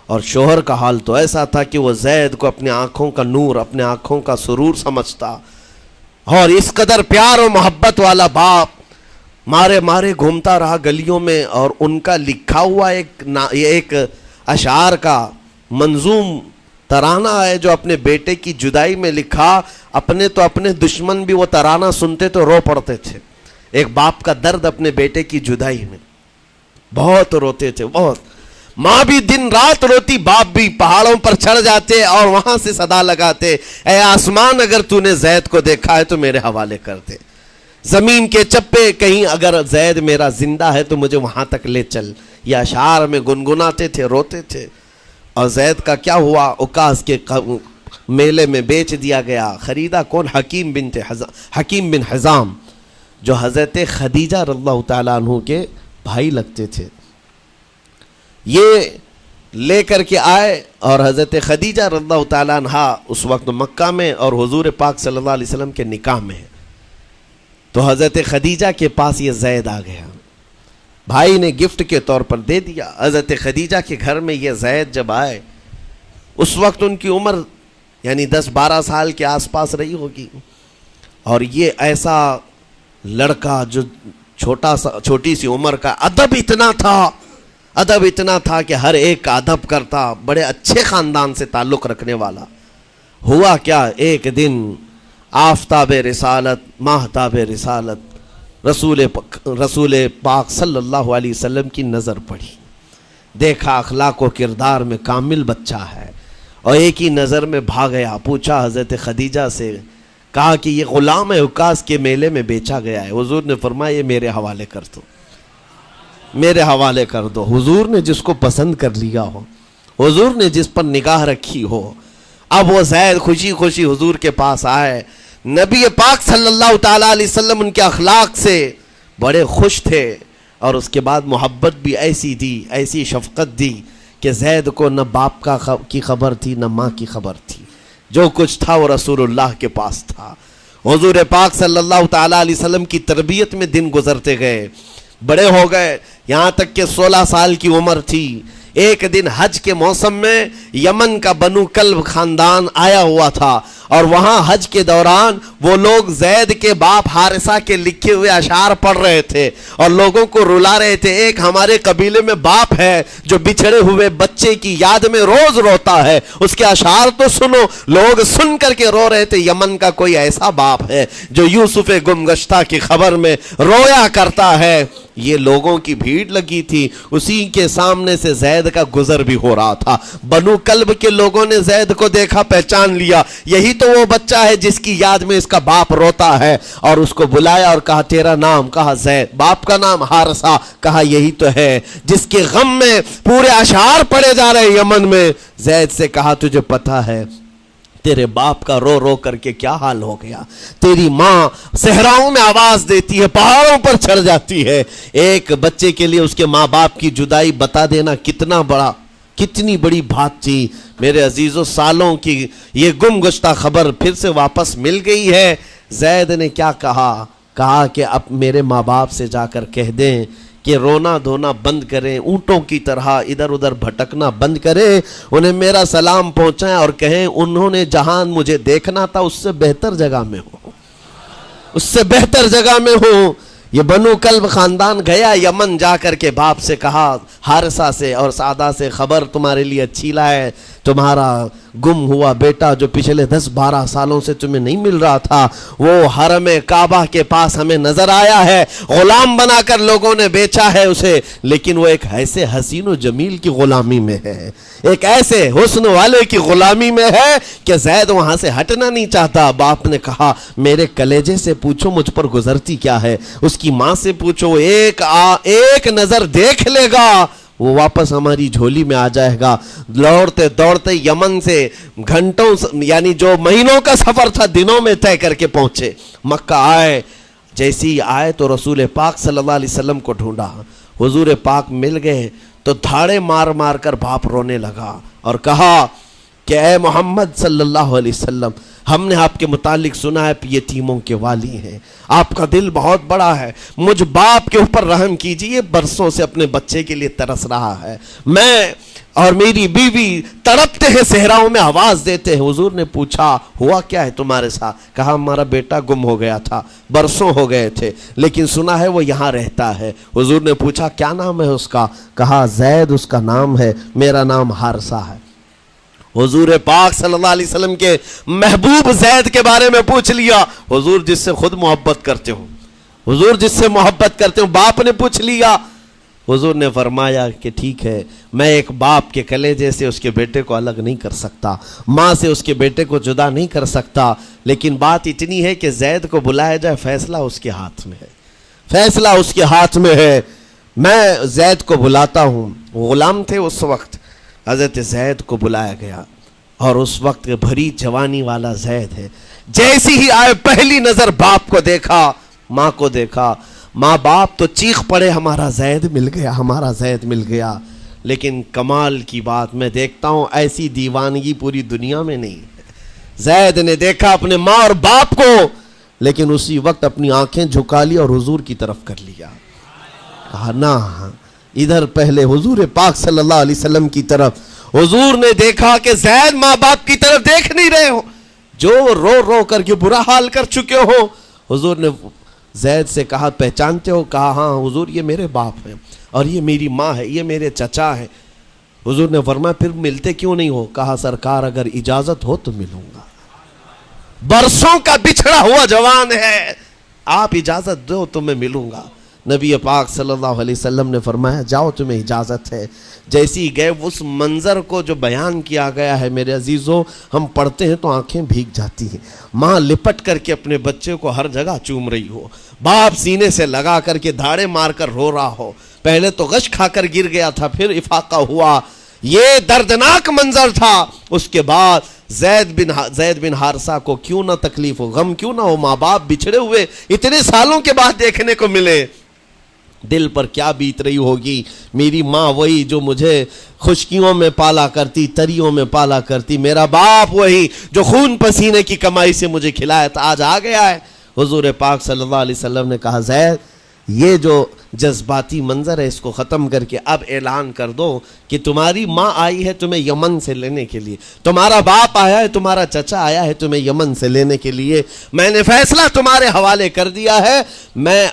[SPEAKER 1] اور شوہر کا حال تو ایسا تھا کہ وہ زید کو اپنے آنکھوں کا نور، اپنے آنکھوں کا سرور سمجھتا، اور اس قدر پیار و محبت والا باپ مارے مارے گھومتا رہا گلیوں میں، اور ان کا لکھا ہوا ایک اشعار کا منظوم ترانہ ہے جو اپنے بیٹے کی جدائی میں لکھا۔ اپنے دشمن بھی وہ ترانہ سنتے تو رو پڑتے تھے۔ ایک باپ کا درد اپنے بیٹے کی جدائی میں، بہت روتے تھے، بہت۔ ماں بھی دن رات روتی، باپ بھی پہاڑوں پر چڑھ جاتے اور وہاں سے صدا لگاتے، اے آسمان اگر تو نے زید کو دیکھا ہے تو میرے حوالے کر دے، زمین کے چپے کہیں اگر زید میرا زندہ ہے تو مجھے وہاں تک لے چل۔ یہ اشعار میں گنگناتے تھے، روتے تھے۔ اور زید کا کیا ہوا؟ عکاظ کے میلے میں بیچ دیا گیا۔ خریدا کون؟ حکیم بن حزام، جو حضرت خدیجہ رضی اللہ تعالیٰ عنہ کے بھائی لگتے تھے۔ یہ لے کر کے آئے اور حضرت خدیجہ رضی اللہ تعالیٰ عنہ اس وقت مکہ میں اور حضور پاک صلی اللہ علیہ وسلم کے نکاح میں، تو حضرت خدیجہ کے پاس یہ زید آ گیا، بھائی نے گفٹ کے طور پر دے دیا۔ حضرت خدیجہ کے گھر میں یہ زید جب آئے، اس وقت ان کی عمر یعنی 10-12 سال کے آس پاس رہی ہوگی، اور یہ ایسا لڑکا جو چھوٹی سی عمر کا، ادب اتنا تھا، ادب اتنا تھا کہ ہر ایک کا ادب کرتا، بڑے اچھے خاندان سے تعلق رکھنے والا۔ ہوا کیا، ایک دن آفتاب رسالت، ماہتاب رسالت رسول پاک صلی اللہ علیہ وسلم کی نظر پڑی، دیکھا اخلاق و کردار میں کامل بچہ ہے، اور ایک ہی نظر میں بھاگ گیا۔ پوچھا حضرت خدیجہ سے، کہا کہ یہ غلام عکاظ کے میلے میں بیچا گیا ہے۔ حضور نے فرمایا یہ میرے حوالے کر دو، میرے حوالے کر دو۔ حضور نے جس کو پسند کر لیا ہو، حضور نے جس پر نگاہ رکھی ہو، اب وہ زید خوشی خوشی حضور کے پاس آئے۔ نبی پاک صلی اللہ تعالیٰ علیہ وسلم ان کے اخلاق سے بڑے خوش تھے، اور اس کے بعد محبت بھی ایسی دی، ایسی شفقت دی کہ زید کو نہ باپ کی خبر تھی نہ ماں کی خبر تھی، جو کچھ تھا وہ رسول اللہ کے پاس تھا۔ حضور پاک صلی اللہ تعالیٰ علیہ وسلم کی تربیت میں دن گزرتے گئے، بڑے ہو گئے، یہاں تک کہ 16 سال کی عمر تھی۔ ایک دن حج کے موسم میں یمن کا بنو کلب خاندان آیا ہوا تھا، اور وہاں حج کے دوران وہ لوگ زید کے باپ حارثہ کے لکھے ہوئے اشعار پڑھ رہے تھے اور لوگوں کو رلا رہے تھے۔ ایک ہمارے قبیلے میں باپ ہے جو بچھڑے ہوئے بچے کی یاد میں روز روتا ہے، اس کے اشعار تو سنو۔ لوگ سن کر کے رو رہے تھے، یمن کا کوئی ایسا باپ ہے جو یوسف گمگشتہ کی خبر میں رویا کرتا ہے۔ یہ لوگوں کی بھیڑ لگی تھی، اسی کے سامنے سے زید کا گزر بھی ہو رہا تھا۔ بنو کلب کے لوگوں نے زید کو دیکھا، پہچان لیا، یہی تو وہ بچہ ہے جس کی یاد میں اس کا باپ روتا ہے، اور اس کو بلایا اور کہا تیرا نام؟ کہا زید۔ باپ کا نام حارثہ؟ کہا یہی تو ہے جس کے غم میں پورے اشعار پڑھے جا رہے یمن میں۔ زید سے کہا تجھے پتہ ہے تیرے باپ کا رو رو کر کے کیا حال ہو گیا؟ تیری ماں صحراؤں میں آواز دیتی ہے، پہاڑوں پر چڑھ جاتی ہے۔ ایک بچے کے لیے اس کے ماں باپ کی جدائی بتا دینا کتنی بڑی بات تھی۔ میرے عزیزو، سالوں کی یہ گم گشتہ خبر پھر سے واپس مل گئی ہے۔ زید نے کیا کہا کہ اب میرے ماں باپ سے جا کر کہہ دیں کہ رونا دھونا بند کریں، اونٹوں کی طرح ادھر ادھر بھٹکنا بند کریں، انہیں میرا سلام پہنچائیں اور کہیں انہوں نے جہاں مجھے دیکھنا تھا اس سے بہتر جگہ میں ہوں، اس سے بہتر جگہ میں ہوں۔ یہ بنو کلب خاندان گیا یمن، جا کر کے باپ سے کہا، حارثہ سے اور سعدہ سے، خبر تمہارے لیے اچھی لائے، تمہارا گم ہوا بیٹا جو پچھلے 10-12 سالوں سے تمہیں نہیں مل رہا تھا، وہ حرم کعبہ کے پاس ہمیں نظر آیا ہے، غلام بنا کر لوگوں نے بیچا ہے اسے، لیکن وہ ایک ایسے حسین و جمیل کی غلامی میں ہے، ایک ایسے حسن والے کی غلامی میں ہے کہ زید وہاں سے ہٹنا نہیں چاہتا۔ باپ نے کہا میرے کلیجے سے پوچھو مجھ پر گزرتی کیا ہے، اس کی ماں سے پوچھو، ایک نظر دیکھ لے گا وہ واپس ہماری جھولی میں آ جائے گا۔ دوڑتے دوڑتے یمن سے گھنٹوں، یعنی جو مہینوں کا سفر تھا، دنوں میں طے کر کے پہنچے مکہ آئے۔ جیسی آئے تو رسول پاک صلی اللہ علیہ وسلم کو ڈھونڈا، حضور پاک مل گئے تو دھاڑے مار مار کر باپ رونے لگا اور کہا کہ اے محمد صلی اللہ علیہ وسلم، ہم نے آپ کے متعلق سنا ہے یتیموں کے والی ہیں، آپ کا دل بہت بڑا ہے، مجھ باپ کے اوپر رحم کیجئے، برسوں سے اپنے بچے کے لیے ترس رہا ہے، میں اور میری بیوی تڑپتے ہیں، صحراؤں میں آواز دیتے ہیں۔ حضور نے پوچھا ہوا کیا ہے تمہارے ساتھ؟ کہا ہمارا بیٹا گم ہو گیا تھا، برسوں ہو گئے تھے، لیکن سنا ہے وہ یہاں رہتا ہے۔ حضور نے پوچھا کیا نام ہے اس کا؟ کہا زید اس کا نام ہے، میرا نام حارثہ ہے۔ حضور پاک صلی اللہ علیہ وسلم کے محبوب زید کے بارے میں پوچھ لیا۔ حضور جس سے خود محبت کرتے ہو، حضور جس سے محبت کرتے ہو، باپ نے پوچھ لیا۔ حضور نے فرمایا کہ ٹھیک ہے، میں ایک باپ کے کلیجے سے اس کے بیٹے کو الگ نہیں کر سکتا، ماں سے اس کے بیٹے کو جدا نہیں کر سکتا، لیکن بات اتنی ہے کہ زید کو بلایا جائے، فیصلہ اس کے ہاتھ میں ہے، فیصلہ اس کے ہاتھ میں ہے۔ میں زید کو بلاتا ہوں۔ غلام تھے اس وقت، حضرت زید کو بلایا گیا، اور اس وقت بھری جوانی والا زید ہے۔ جیسی ہی آئے پہلی نظر باپ کو دیکھا، ماں کو دیکھا، ماں باپ تو چیخ پڑے ہمارا زید مل گیا، ہمارا زید مل گیا۔ لیکن کمال کی بات میں دیکھتا ہوں ایسی دیوانگی پوری دنیا میں نہیں ہے۔ زید نے دیکھا اپنے ماں اور باپ کو، لیکن اسی وقت اپنی آنکھیں جھکا لی اور حضور کی طرف کر لیا، کہا نہ، ادھر پہلے حضور پاک صلی اللہ علیہ وسلم کی طرف۔ حضور نے دیکھا کہ زید ماں باپ کی طرف دیکھ نہیں رہے ہو، جو رو رو کر کے برا حال کر چکے ہو۔ حضور نے زید سے کہا پہچانتے ہو؟ کہا ہاں حضور یہ میرے باپ ہیں، اور یہ میری ماں ہے، یہ میرے چچا ہیں۔ حضور نے فرمایا پھر ملتے کیوں نہیں ہو؟ کہا سرکار اگر اجازت ہو تو ملوں گا، برسوں کا بچھڑا ہوا جوان ہے، آپ اجازت دو تو میں ملوں گا۔ نبی پاک صلی اللہ علیہ وسلم نے فرمایا جاؤ تمہیں اجازت ہے۔ جیسی گئے اس منظر کو جو بیان کیا گیا ہے میرے عزیزوں، ہم پڑھتے ہیں تو آنکھیں بھیگ جاتی ہیں۔ ماں لپٹ کر کے اپنے بچے کو ہر جگہ چوم رہی ہو، باپ سینے سے لگا کر کے دھاڑے مار کر رو رہا ہو، پہلے تو غش کھا کر گر گیا تھا، پھر افاقہ ہوا، یہ دردناک منظر تھا۔ اس کے بعد زید بن حارثہ کو کیوں نہ تکلیف ہو، غم کیوں نہ ہو، ماں باپ بچھڑے ہوئے اتنے سالوں کے بعد دیکھنے کو ملے، دل پر کیا بیت رہی ہوگی۔ میری ماں وہی جو مجھے خشکیوں میں پالا کرتی، تریوں میں پالا کرتی، میرا باپ وہی جو خون پسینے کی کمائی سے مجھے کھلایا تھا، آج آ گیا ہے۔ حضور پاک صلی اللہ علیہ وسلم نے کہا زید یہ جو جذباتی منظر ہے اس کو ختم کر کے اب اعلان کر دو کہ تمہاری ماں آئی ہے تمہیں یمن سے لینے کے لیے، تمہارا باپ آیا ہے، تمہارا چچا آیا ہے تمہیں یمن سے لینے کے لیے، میں نے فیصلہ تمہارے حوالے کر دیا ہے، میں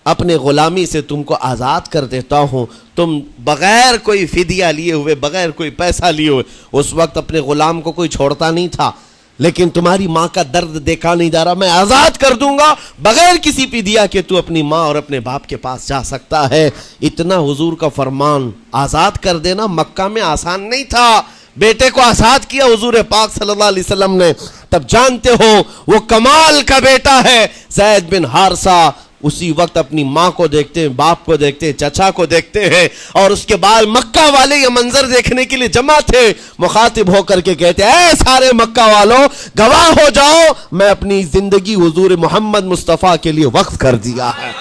[SPEAKER 1] اپنے غلامی سے تم کو آزاد کر دیتا ہوں، تم بغیر کوئی فدیہ لیے ہوئے، بغیر کوئی پیسہ لیے ہوئے، اس وقت اپنے غلام کو کوئی چھوڑتا نہیں تھا، لیکن تمہاری ماں کا درد دیکھا نہیں جا رہا، میں آزاد کر دوں گا بغیر کسی فدیہ کے، تو اپنی ماں اور اپنے باپ کے پاس جا سکتا ہے۔ اتنا حضور کا فرمان، آزاد کر دینا مکہ میں آسان نہیں تھا۔ بیٹے کو آزاد کیا حضور پاک صلی اللہ علیہ وسلم نے، تب جانتے ہو وہ کمال کا بیٹا ہے زید بن حارثہ۔ اسی وقت اپنی ماں کو دیکھتے ہیں، باپ کو دیکھتے ہیں، چچا کو دیکھتے ہیں، اور اس کے بعد مکہ والے یہ منظر دیکھنے کے لیے جمع تھے، مخاطب ہو کر کے کہتے ہیں اے سارے مکہ والوں گواہ ہو جاؤ، میں اپنی زندگی حضور محمد مصطفیٰ کے لیے وقف کر دیا ہے،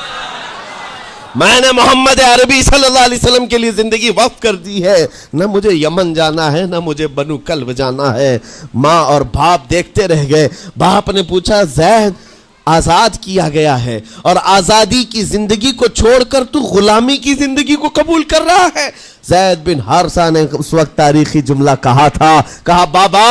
[SPEAKER 1] میں نے محمد عربی صلی اللہ علیہ وسلم کے لیے زندگی وقف کر دی ہے، نہ مجھے یمن جانا ہے نہ مجھے بنو کلب جانا ہے۔ ماں اور باپ دیکھتے رہ گئے۔ باپ نے پوچھا زید آزاد کیا گیا ہے اور آزادی کی زندگی کو چھوڑ کر تو غلامی کی زندگی کو قبول کر رہا ہے؟ زید بن حارثہ نے اس وقت تاریخی جملہ کہا تھا، کہا بابا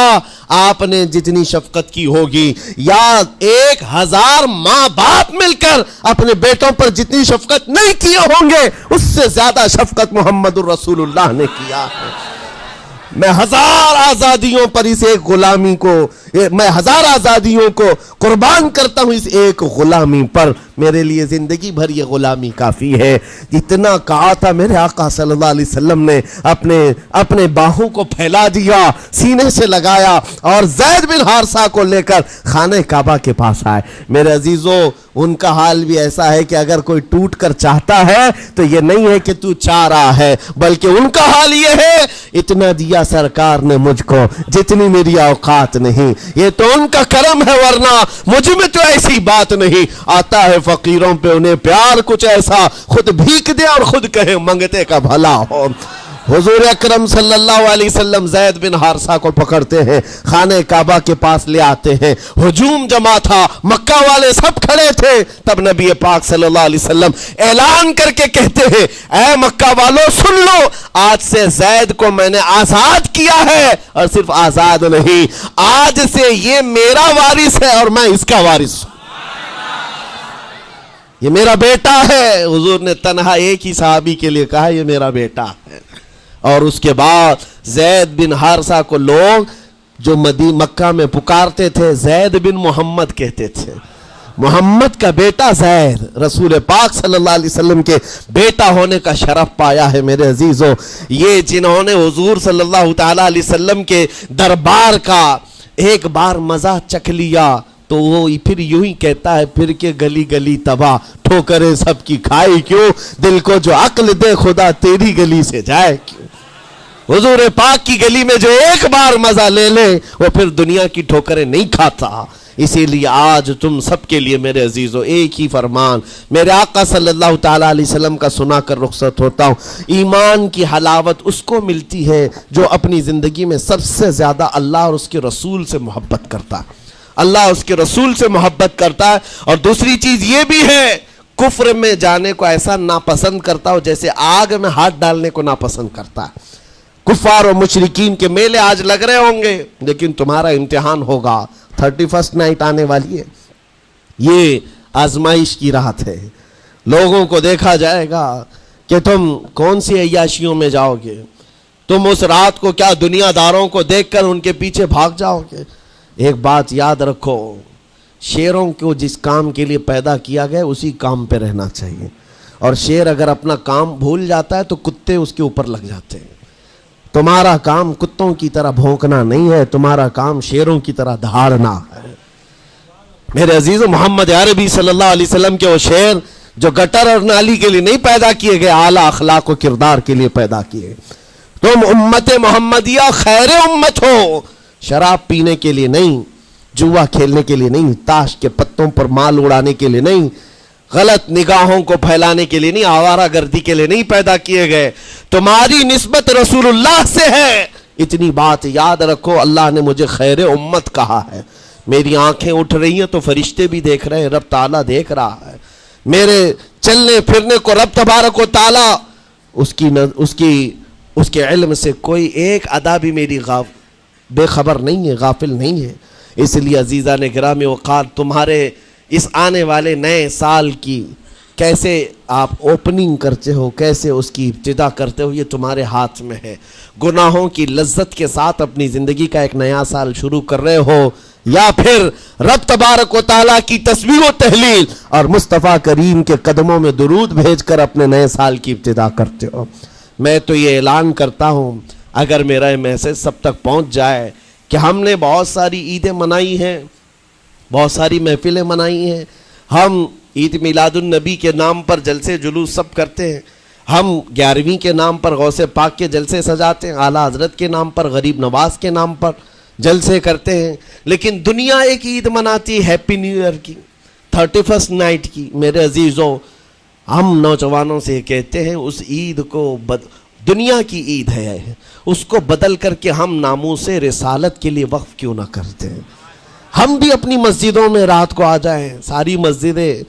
[SPEAKER 1] آپ نے جتنی شفقت کی ہوگی یا 1000 ماں باپ مل کر اپنے بیٹوں پر جتنی شفقت نہیں کیے ہوں گے اس سے زیادہ شفقت محمد الرسول اللہ نے کیا ہے۔ میں 1000 آزادیوں پر اس ایک غلامی کو، میں 1000 آزادیوں کو قربان کرتا ہوں اس ایک غلامی پر، میرے لیے زندگی بھر یہ غلامی کافی ہے۔ اتنا کہا تھا میرے آقا صلی اللہ علیہ وسلم نے اپنے باہوں کو پھیلا دیا، سینے سے لگایا اور زید بن حارثہ کو لے کر خانہ کعبہ کے پاس آئے۔ میرے عزیزو ان کا حال بھی ایسا ہے کہ اگر کوئی ٹوٹ کر چاہتا ہے تو یہ نہیں ہے کہ تو چاہ رہا ہے، بلکہ ان کا حال یہ ہے اتنا دیا سرکار نے مجھ کو جتنی میری اوقات نہیں، یہ تو ان کا کرم ہے ورنہ مجھ میں تو ایسی بات نہیں۔ آتا ہے فقیروں پہ انہیں پیار کچھ ایسا، خود بھیک دے اور خود کہے منگتے کا بھلا ہو۔ حضور اکرم صلی اللہ علیہ وسلم زید بن حارثہ کو پکڑتے ہیں، خانہ کعبہ کے پاس لے آتے ہیں، ہجوم جمع تھا، مکہ والے سب کھڑے تھے، تب نبی پاک صلی اللہ علیہ وسلم اعلان کر کے کہتے ہیں اے مکہ والوں سن لو، آج سے زید کو میں نے آزاد کیا ہے، اور صرف آزاد نہیں، آج سے یہ میرا وارث ہے اور میں اس کا وارث ہوں، یہ میرا بیٹا ہے۔ حضور نے تنہا ایک ہی صحابی کے لیے کہا یہ میرا بیٹا ہے، اور اس کے بعد زید بن حارثہ کو لوگ جو مکہ میں پکارتے تھے زید بن محمد کہتے تھے، محمد کا بیٹا زید، رسول پاک صلی اللہ علیہ وسلم کے بیٹا ہونے کا شرف پایا ہے۔ میرے عزیزو یہ جنہوں نے حضور صلی اللہ تعالی علیہ وسلم کے دربار کا ایک بار مزہ چکھ لیا تو وہ پھر یوں ہی کہتا ہے پھر کے گلی گلی تباہ، ٹھوکریں سب کی کھائی کیوں، دل کو جو عقل دے خدا تیری گلی سے جائے کیوں۔ حضور پاک کی گلی میں جو ایک بار مزہ لے لے وہ پھر دنیا کی ٹھوکریں نہیں کھاتا۔ اسی لیے آج تم سب کے لیے میرے عزیزو ایک ہی فرمان میرے آقا صلی اللہ تعالی علیہ وسلم کا سنا کر رخصت ہوتا ہوں۔ ایمان کی حلاوت اس کو ملتی ہے جو اپنی زندگی میں سب سے زیادہ اللہ اور اس کے رسول سے محبت کرتا ہے، اللہ اس کے رسول سے محبت کرتا ہے، اور دوسری چیز یہ بھی ہے کفر میں جانے کو ایسا ناپسند کرتا ہو جیسے آگ میں ہاتھ ڈالنے کو ناپسند کرتا ہے۔ کفار و مشرکین کے میلے آج لگ رہے ہوں گے لیکن تمہارا امتحان ہوگا، 31 نائٹ آنے والی ہے، یہ آزمائش کی رات ہے، لوگوں کو دیکھا جائے گا کہ تم کون سی عیاشیوں میں جاؤ گے؟ تم اس رات کو کیا دنیا داروں کو دیکھ کر ان کے پیچھے بھاگ جاؤ گے؟ ایک بات یاد رکھو، شیروں کو جس کام کے لیے پیدا کیا گیا اسی کام پہ رہنا چاہیے، اور شیر اگر اپنا کام بھول جاتا ہے تو کتے اس کے اوپر لگ جاتے ہیں۔ تمہارا کام کتوں کی طرح بھونکنا نہیں ہے، تمہارا کام شیروں کی طرح دہاڑنا ہے۔ میرے عزیز محمد عربی صلی اللہ علیہ وسلم کے وہ شیر جو گٹر اور نالی کے لیے نہیں پیدا کیے گئے، اعلیٰ اخلاق و کردار کے لیے پیدا کیے۔ تم امت محمدیہ خیر امت ہو، شراب پینے کے لیے نہیں، جوا کھیلنے کے لیے نہیں، تاش کے پتوں پر مال اڑانے کے لیے نہیں، غلط نگاہوں کو پھیلانے کے لیے نہیں، آوارہ گردی کے لیے نہیں پیدا کیے گئے۔ تمہاری نسبت رسول اللہ سے ہے، اتنی بات یاد رکھو۔ اللہ نے مجھے خیر امت کہا ہے۔ میری آنکھیں اٹھ رہی ہیں تو فرشتے بھی دیکھ رہے ہیں، رب تعالیٰ دیکھ رہا ہے۔ میرے چلنے پھرنے کو رب تبارک و تعالیٰ اس کے علم سے کوئی ایک ادا بھی میری بے خبر نہیں ہے، غافل نہیں ہے۔ اس لیے عزیزان گرامی وقار، تمہارے اس آنے والے نئے سال کی کیسے آپ اوپننگ کرتے ہو، کیسے اس کی ابتدا کرتے ہو، یہ تمہارے ہاتھ میں ہے۔ گناہوں کی لذت کے ساتھ اپنی زندگی کا ایک نیا سال شروع کر رہے ہو، یا پھر رب تبارک و تعالیٰ کی تسبیح و تہلیل اور مصطفیٰ کریم کے قدموں میں درود بھیج کر اپنے نئے سال کی ابتدا کرتے ہو۔ میں تو یہ اعلان کرتا ہوں، اگر میرا یہ میسج سب تک پہنچ جائے کہ ہم نے بہت ساری عیدیں منائی ہیں، بہت ساری محفلیں منائی ہیں، ہم عید میلاد النبی کے نام پر جلسے جلوس سب کرتے ہیں، ہم 11ویں کے نام پر غوث پاک کے جلسے سجاتے ہیں، اعلیٰ حضرت کے نام پر، غریب نواز کے نام پر جلسے کرتے ہیں، لیکن دنیا ایک عید مناتی ہے ہیپی نیو ایئر کی، 31 نائٹ کی۔ میرے عزیزوں، ہم نوجوانوں سے کہتے ہیں اس عید کو دنیا کی عید ہے، اس کو بدل کر کے ہم ناموس رسالت کے لیے وقف کیوں نہ کرتے ہیں؟ ہم بھی اپنی مسجدوں میں رات کو آ جائیں، ساری مسجدیں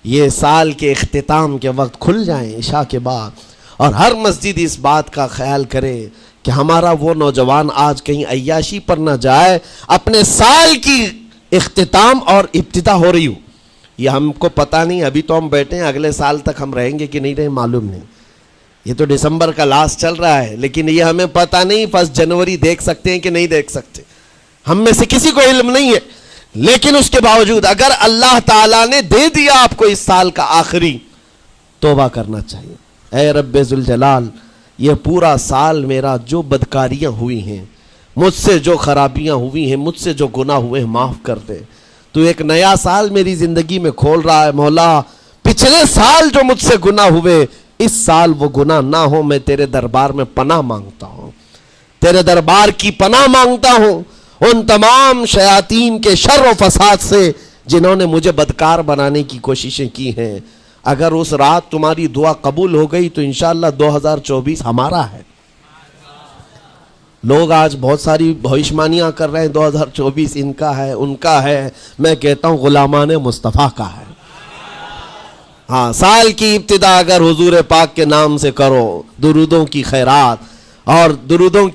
[SPEAKER 1] یہ سال کے اختتام کے وقت کھل جائیں عشاء کے بعد، اور ہر مسجد اس بات کا خیال کرے کہ ہمارا وہ نوجوان آج کہیں عیاشی پر نہ جائے، اپنے سال کی اختتام اور ابتدا ہو رہی ہو۔ یہ ہم کو پتہ نہیں، ابھی تو ہم بیٹھے ہیں، اگلے سال تک ہم رہیں گے کہ نہیں رہیں معلوم نہیں۔ یہ تو دسمبر کا لاسٹ چل رہا ہے، لیکن یہ ہمیں پتہ نہیں 1 جنوری دیکھ سکتے ہیں کہ نہیں دیکھ سکتے، ہم میں سے کسی کو علم نہیں ہے۔ لیکن اس کے باوجود اگر اللہ تعالیٰ نے دے دیا آپ کو اس سال کا آخری، توبہ کرنا چاہیے۔ اے رب ذوالجلال، یہ پورا سال میرا جو بدکاریاں ہوئی ہیں، مجھ سے جو خرابیاں ہوئی ہیں، مجھ سے جو گناہ ہوئے ہیں، معاف کر دے۔ تو ایک نیا سال میری زندگی میں کھول رہا ہے، مولا پچھلے سال جو مجھ سے گناہ ہوئے، اس سال وہ گناہ نہ ہو۔ میں تیرے دربار میں پناہ مانگتا ہوں، تیرے دربار کی پناہ مانگتا ہوں ان تمام شیاطین کے شر و فساد سے جنہوں نے مجھے بدکار بنانے کی کوششیں کی ہیں۔ اگر اس رات تمہاری دعا قبول ہو گئی تو انشاءاللہ 2024 ہمارا ہے۔ لوگ آج بہت ساری بھوشمانیاں کر رہے ہیں، 2024 ان کا ہے، ان کا ہے۔ میں کہتا ہوں غلامان مصطفیٰ کا ہے۔ ہاں، سال کی ابتدا اگر حضور پاک کے نام سے کرو، درودوں کی خیرات اور درودوں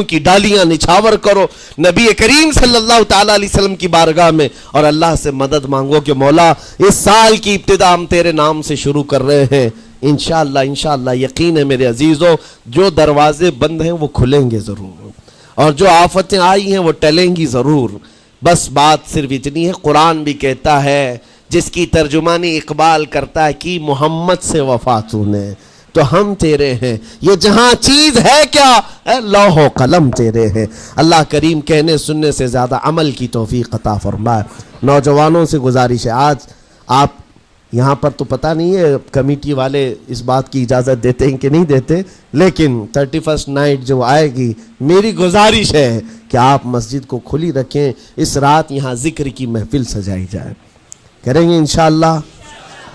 [SPEAKER 1] کی ڈالیاں نچھاور کرو نبی کریم صلی اللہ تعالیٰ علیہ وسلم کی بارگاہ میں، اور اللہ سے مدد مانگو کہ مولا اس سال کی ابتدا ہم تیرے نام سے شروع کر رہے ہیں۔ انشاءاللہ یقین ہے میرے عزیزوں، جو دروازے بند ہیں وہ کھلیں گے ضرور، اور جو آفتیں آئی ہیں وہ ٹلیں گی ضرور۔ بس بات صرف اتنی ہے، قرآن بھی کہتا ہے، جس کی ترجمانی اقبال کرتا ہے کہ محمد سے وفا نے تو ہم تیرے ہیں، یہ جہاں چیز ہے کیا، اے لوح و قلم تیرے ہیں۔ اللہ کریم کہنے سننے سے زیادہ عمل کی توفیق عطا فرمائے۔ نوجوانوں سے گزارش ہے، آج آپ یہاں پر تو پتہ نہیں ہے کمیٹی والے اس بات کی اجازت دیتے ہیں کہ نہیں دیتے، لیکن 31 نائٹ جو آئے گی، میری گزارش ہے کہ آپ مسجد کو کھلی رکھیں، اس رات یہاں ذکر کی محفل سجائی جائے، کریں گے انشاءاللہ۔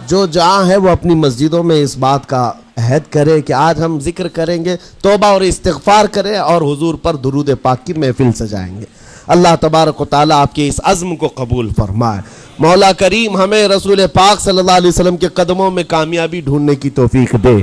[SPEAKER 1] جو جہاں ہے وہ اپنی مسجدوں میں اس بات کا عہد کرے کہ آج ہم ذکر کریں گے، توبہ اور استغفار کریں، اور حضور پر درود پاک کی محفل سجائیں گے۔ اللہ تبارک و تعالیٰ آپ کے اس عزم کو قبول فرمائے۔ مولا کریم ہمیں رسول پاک صلی اللہ علیہ وسلم کے قدموں میں کامیابی ڈھونڈنے کی توفیق دے۔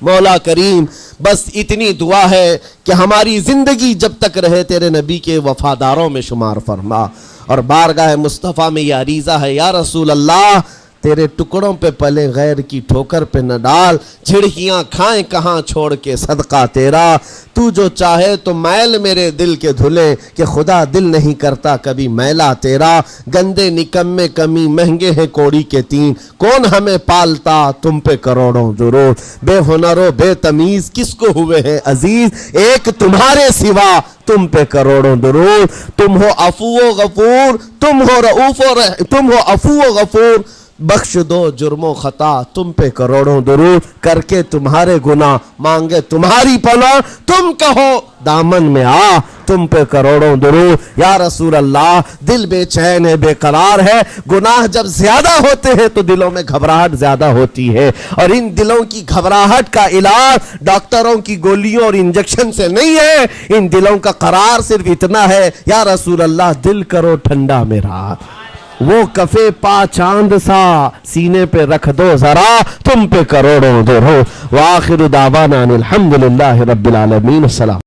[SPEAKER 1] مولا کریم بس اتنی دعا ہے کہ ہماری زندگی جب تک رہے تیرے نبی کے وفاداروں میں شمار فرما، اور بارگاہ مصطفیٰ میں یہ عریضہ ہے، یا رسول اللہ تیرے ٹکڑوں پہ پلے غیر کی ٹھوکر پہ نہ ڈال، جھڑکیاں کھائیں کہاں چھوڑ کے صدقہ تیرا، تو جو چاہے تو میل میرے دل کے دھلے، کہ خدا دل نہیں کرتا کبھی میلا تیرا، گندے نکمے کمی مہنگے ہیں کوڑی کے تین، کون ہمیں پالتا تم پہ کروڑوں درود، بے ہنر و بے تمیز کس کو ہوئے ہیں عزیز، ایک تمہارے سوا تم پہ کروڑوں درود، تم ہو عفو و غفور، تم ہو عفو و غفور، بخش دو جرم و خطا تم پہ کروڑوں درود، کر کے تمہارے گناہ مانگے تمہاری پناہ، تم کہو دامن میں آ تم پہ کروڑوں درود، یا رسول اللہ دل بے چین ہے بے قرار ہے، گناہ جب زیادہ ہوتے ہیں تو دلوں میں گھبراہٹ زیادہ ہوتی ہے، اور ان دلوں کی گھبراہٹ کا علاج ڈاکٹروں کی گولیوں اور انجیکشن سے نہیں ہے، ان دلوں کا قرار صرف اتنا ہے، یا رسول اللہ دل کرو ٹھنڈا میرا، وہ کفے پا چاند سا سینے پہ رکھ دو ذرا تم پہ کروڑوں درود، وآخر دعوانا الحمدللہ رب العالمین، السلام۔